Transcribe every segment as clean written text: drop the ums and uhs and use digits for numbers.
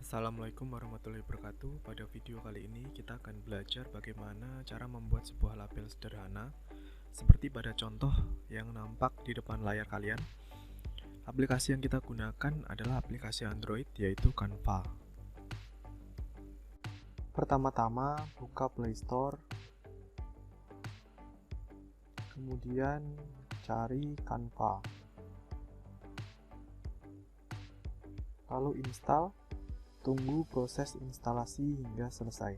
Assalamualaikum warahmatullahi wabarakatuh. Pada video kali ini kita akan belajar bagaimana cara membuat sebuah label sederhana seperti pada contoh yang nampak di depan layar kalian. Aplikasi yang kita gunakan adalah aplikasi Android, yaitu Canva. Pertama-tama buka Play Store, kemudian cari Canva, lalu install. Tunggu proses instalasi hingga selesai.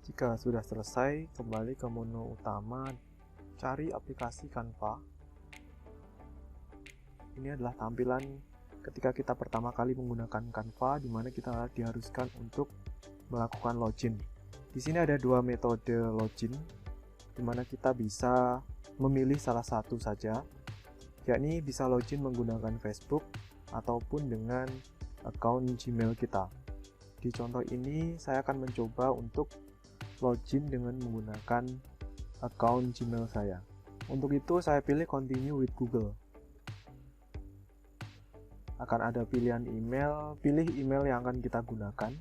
Jika sudah selesai, kembali ke menu utama, cari aplikasi Canva. Ini adalah tampilan ketika kita pertama kali menggunakan Canva, di mana kita diharuskan untuk melakukan login. Di sini ada dua metode login, di mana kita bisa memilih salah satu saja, yakni bisa login menggunakan Facebook ataupun dengan account Gmail kita. Di contoh ini saya akan mencoba untuk login dengan menggunakan account Gmail saya. Untuk itu saya pilih continue with Google. Akan ada pilihan email, pilih email yang akan kita gunakan.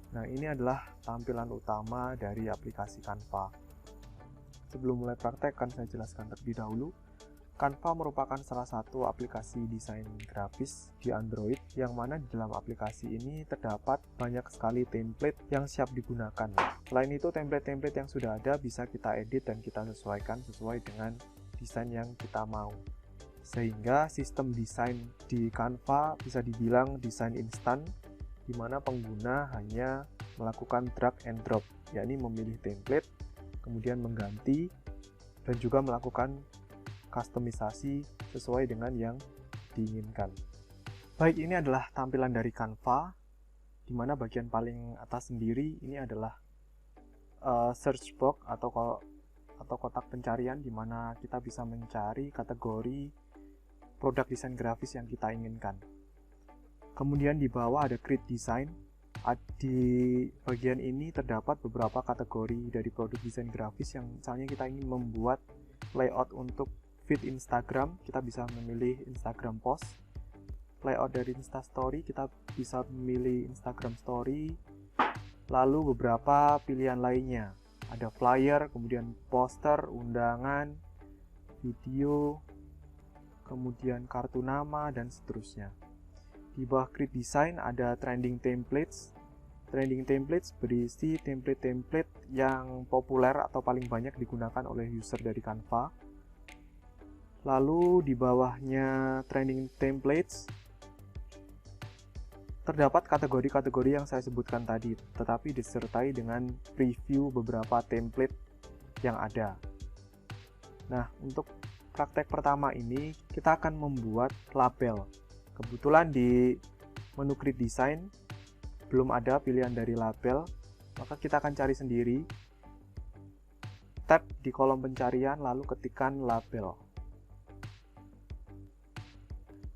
Nah, ini adalah tampilan utama dari aplikasi Canva. Sebelum mulai praktek, akan saya jelaskan terlebih dahulu. Canva merupakan salah satu aplikasi desain grafis di Android, yang mana di dalam aplikasi ini terdapat banyak sekali template yang siap digunakan. Selain itu, template-template yang sudah ada bisa kita edit dan kita sesuaikan sesuai dengan desain yang kita mau. Sehingga sistem desain di Canva bisa dibilang desain instan, di mana pengguna hanya melakukan drag and drop, yakni memilih template, kemudian mengganti, dan juga melakukan kustomisasi sesuai dengan yang diinginkan. Baik, ini adalah tampilan dari Canva, di mana bagian paling atas sendiri ini adalah search box atau kotak pencarian, di mana kita bisa mencari kategori produk desain grafis yang kita inginkan. Kemudian di bawah ada Create Design. Di bagian ini terdapat beberapa kategori dari produk desain grafis yang misalnya kita ingin membuat layout untuk feed Instagram, kita bisa memilih Instagram Post. Layout dari Instastory, kita bisa memilih Instagram Story. Lalu beberapa pilihan lainnya. Ada flyer, kemudian poster, undangan, video, kemudian kartu nama, dan seterusnya. Di bawah Create Design ada Trending Templates. Trending Templates berisi template-template yang populer atau paling banyak digunakan oleh user dari Canva. Lalu di bawahnya Trending Templates terdapat kategori-kategori yang saya sebutkan tadi, tetapi disertai dengan preview beberapa template yang ada. Nah, untuk praktek pertama ini kita akan membuat label. Kebetulan di menu Create Design belum ada pilihan dari label, maka kita akan cari sendiri. Tap di kolom pencarian lalu ketikkan label.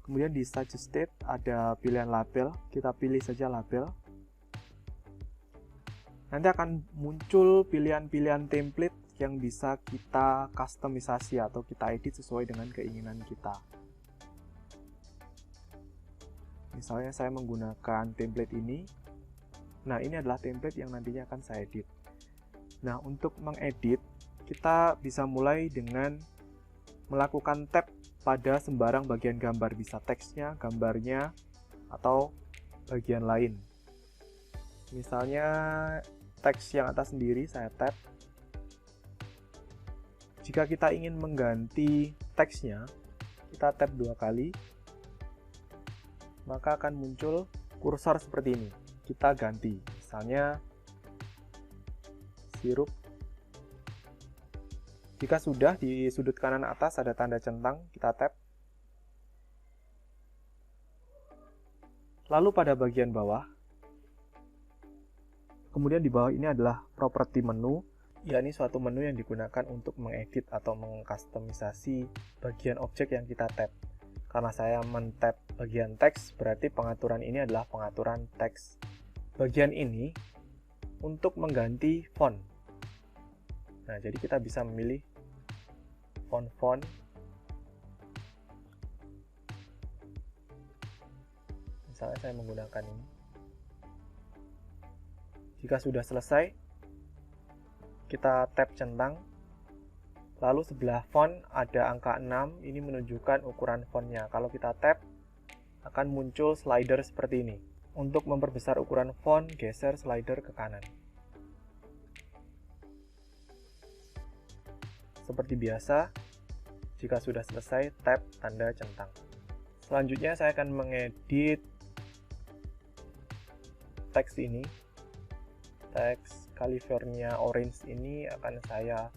Kemudian di Suggested ada pilihan label, kita pilih saja label. Nanti akan muncul pilihan-pilihan template yang bisa kita kustomisasi atau kita edit sesuai dengan keinginan kita. Misalnya saya menggunakan template ini. Nah, ini adalah template yang nantinya akan saya edit. Nah, untuk mengedit, kita bisa mulai dengan melakukan tab pada sembarang bagian gambar. Bisa teksnya, gambarnya, atau bagian lain. Misalnya, teks yang atas sendiri saya tab. Jika kita ingin mengganti teksnya, kita tab 2 kali. Maka akan muncul kursor seperti ini. Kita ganti, misalnya sirup. Jika sudah, di sudut kanan atas ada tanda centang, kita tap. Lalu pada bagian bawah, kemudian di bawah ini adalah properti menu. yakni suatu menu yang digunakan untuk mengedit atau mengkustomisasi bagian objek yang kita tap. Karena saya men-tap bagian teks, berarti pengaturan ini adalah pengaturan teks. Bagian ini untuk mengganti font. Nah, jadi kita bisa memilih font-font. Misalnya saya menggunakan ini. Jika sudah selesai, kita tap centang. Lalu sebelah font ada angka 6, ini menunjukkan ukuran fontnya. Kalau kita tap, akan muncul slider seperti ini. Untuk memperbesar ukuran font, geser slider ke kanan. Seperti biasa, jika sudah selesai, tap tanda centang. Selanjutnya saya akan mengedit teks ini. Teks California Orange ini akan saya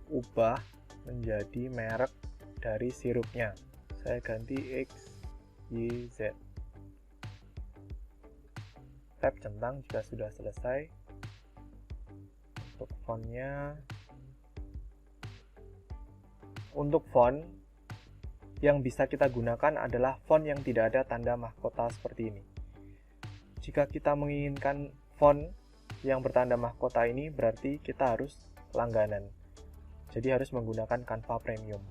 ubah menjadi merek dari sirupnya. Saya ganti X, Y, Z. Tap centang jika sudah selesai. Untuk fontnya, untuk font yang bisa kita gunakan adalah font yang tidak ada tanda mahkota seperti ini. Jika kita menginginkan font yang bertanda mahkota ini, berarti kita harus langganan. Jadi harus menggunakan Canva Premium.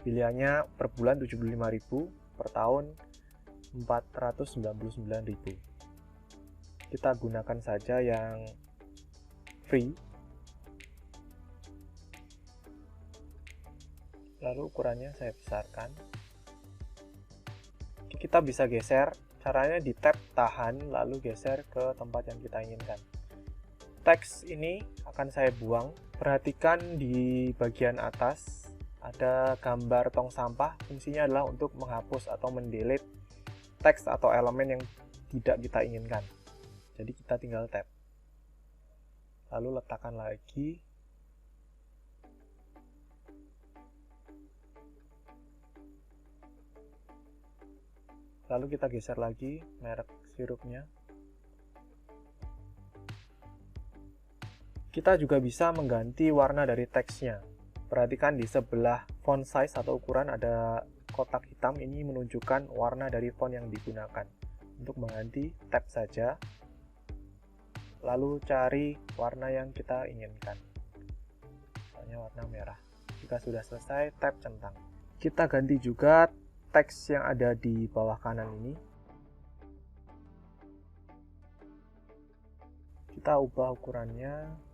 Pilihannya per bulan 75.000, per tahun 499.000. Kita gunakan saja yang free. Lalu ukurannya saya besarkan. Kita bisa geser, caranya di tap tahan lalu geser ke tempat yang kita inginkan. Teks ini akan saya buang. Perhatikan di bagian atas ada gambar tong sampah. Fungsinya adalah untuk menghapus atau mendelete teks atau elemen yang tidak kita inginkan. Jadi kita tinggal tap. Lalu letakkan lagi. Lalu kita geser lagi merek sirupnya. Kita juga bisa mengganti warna dari teksnya. Perhatikan di sebelah font size atau ukuran ada kotak hitam, ini menunjukkan warna dari font yang digunakan. Untuk mengganti, tap saja, lalu cari warna yang kita inginkan. Misalnya warna merah. Jika sudah selesai, tap centang. Kita ganti juga teks yang ada di bawah kanan ini. Kita ubah ukurannya.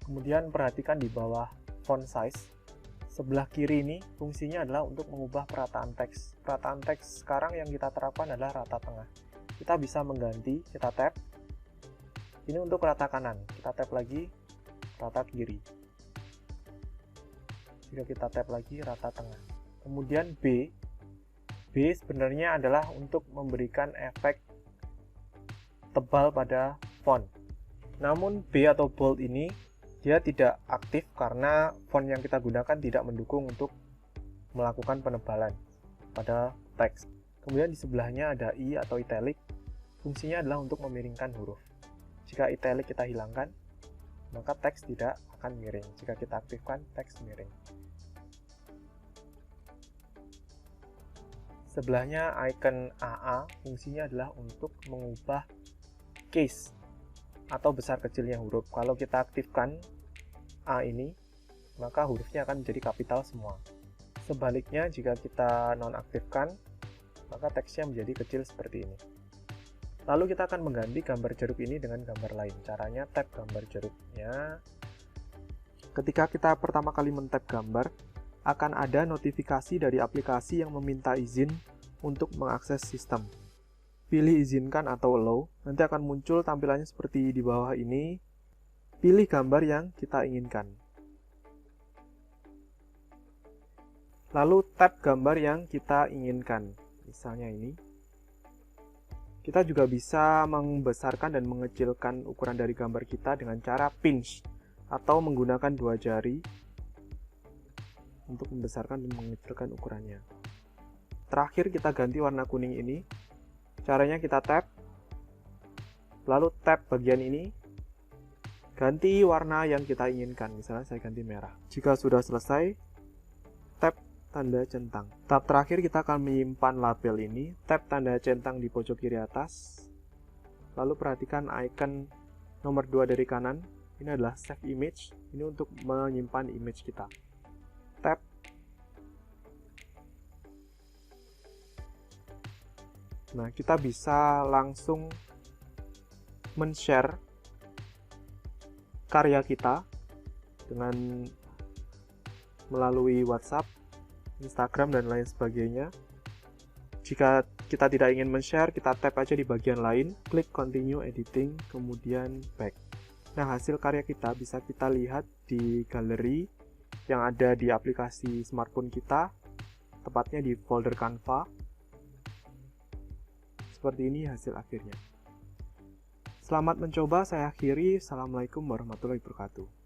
Kemudian perhatikan di bawah font size, sebelah kiri ini fungsinya adalah untuk mengubah perataan teks. Perataan teks sekarang yang kita terapkan adalah rata tengah. Kita bisa mengganti, kita tap. Ini untuk rata kanan, kita tap lagi, rata kiri. Jika kita tap lagi, rata tengah. Kemudian B sebenarnya adalah untuk memberikan efek tebal pada font. Namun B atau bold ini dia tidak aktif karena font yang kita gunakan tidak mendukung untuk melakukan penebalan pada teks. Kemudian di sebelahnya ada I atau italic. Fungsinya adalah untuk memiringkan huruf. Jika italic kita hilangkan, maka teks tidak akan miring. Jika kita aktifkan, teks miring. Sebelahnya icon AA, fungsinya adalah untuk mengubah case atau besar kecilnya huruf. Kalau kita aktifkan A ini, maka hurufnya akan menjadi kapital semua. Sebaliknya, jika kita nonaktifkan, maka teksnya menjadi kecil seperti ini. Lalu kita akan mengganti gambar jeruk ini dengan gambar lain. Caranya tap gambar jeruknya. Ketika kita pertama kali men-tap gambar, akan ada notifikasi dari aplikasi yang meminta izin untuk mengakses sistem. Pilih izinkan atau allow, nanti akan muncul tampilannya seperti di bawah ini. Pilih gambar yang kita inginkan. Lalu tap gambar yang kita inginkan. Misalnya ini. Kita juga bisa membesarkan dan mengecilkan ukuran dari gambar kita dengan cara pinch atau menggunakan dua jari. untuk membesarkan dan mengecilkan ukurannya. Terakhir kita ganti warna kuning ini. Caranya kita tap, lalu tap bagian ini, ganti warna yang kita inginkan, misalnya saya ganti merah. Jika sudah selesai, tap tanda centang. Tahap terakhir kita akan menyimpan label ini, tap tanda centang di pojok kiri atas, lalu perhatikan icon nomor 2 dari kanan, ini adalah save image, ini untuk menyimpan image kita. Tap. Nah, kita bisa langsung men-share karya kita dengan melalui WhatsApp, Instagram, dan lain sebagainya. Jika kita tidak ingin men-share, kita tap aja di bagian lain, klik continue editing, kemudian back. Nah, hasil karya kita bisa kita lihat di galeri yang ada di aplikasi smartphone kita, tepatnya di folder Canva. Seperti ini hasil akhirnya. Selamat mencoba, saya akhiri. Assalamualaikum warahmatullahi wabarakatuh.